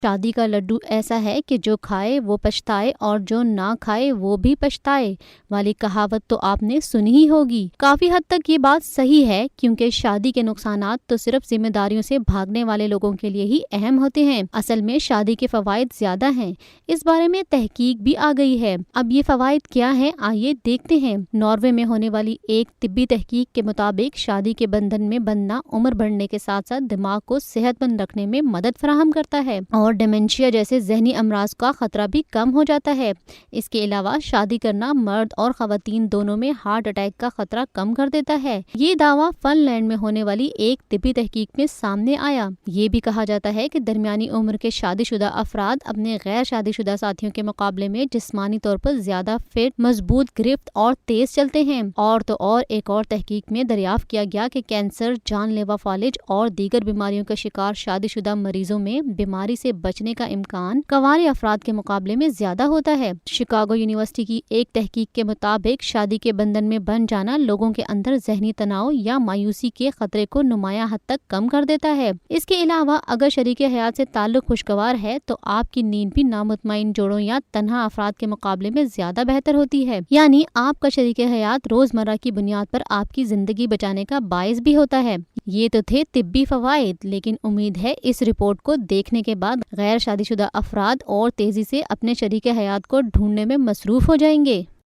شادی کا لڈو ایسا ہے کہ جو کھائے وہ پچھتائے اور جو نہ کھائے وہ بھی پچھتائے والی کہاوت تو آپ نے سنی ہی ہوگی۔ کافی حد تک یہ بات صحیح ہے، کیونکہ شادی کے نقصانات تو صرف ذمہ داریوں سے بھاگنے والے لوگوں کے لیے ہی اہم ہوتے ہیں۔ اصل میں شادی کے فوائد زیادہ ہیں، اس بارے میں تحقیق بھی آ گئی ہے۔ اب یہ فوائد کیا ہیں، آئیے دیکھتے ہیں۔ ناروے میں ہونے والی ایک طبی تحقیق کے مطابق شادی کے بندھن میں بندنا عمر بڑھنے کے ساتھ ساتھ دماغ کو صحت مند رکھنے میں مدد فراہم کرتا ہے اور ڈیمنشیا جیسے ذہنی امراض کا خطرہ بھی کم ہو جاتا ہے۔ اس کے علاوہ شادی کرنا مرد اور خواتین دونوں میں ہارٹ اٹیک کا خطرہ کم کر دیتا ہے۔ یہ دعویٰ فن لینڈ میں ہونے والی ایک طبی تحقیق میں سامنے آیا۔ یہ بھی کہا جاتا ہے کہ درمیانی عمر کے شادی شدہ افراد اپنے غیر شادی شدہ ساتھیوں کے مقابلے میں جسمانی طور پر زیادہ فٹ، مضبوط گرفت اور تیز چلتے ہیں۔ اور تو اور ایک اور تحقیق میں دریافت کیا گیا کہ کینسر، جان لیوا فالج اور دیگر بیماریوں کا شکار شادی شدہ مریضوں میں بیماری سے بچنے کا امکان کنوارے افراد کے مقابلے میں زیادہ ہوتا ہے۔ شکاگو یونیورسٹی کی ایک تحقیق کے مطابق شادی کے بندھن میں بندھ جانا لوگوں کے اندر ذہنی تناؤ یا مایوسی کے خطرے کو نمایاں حد تک کم کر دیتا ہے۔ اس کے علاوہ اگر شریک حیات سے تعلق خوشگوار ہے تو آپ کی نیند بھی نامطمئن جوڑوں یا تنہا افراد کے مقابلے میں زیادہ بہتر ہوتی ہے۔ یعنی آپ کا شریک حیات روزمرہ کی بنیاد پر آپ کی زندگی بچانے کا باعث بھی ہوتا ہے۔ یہ تو تھے طبی فوائد، لیکن امید ہے اس رپورٹ کو دیکھنے کے بعد غیر شادی شدہ افراد اور تیزی سے اپنے شریک حیات کو ڈھونڈنے میں مصروف ہو جائیں گے۔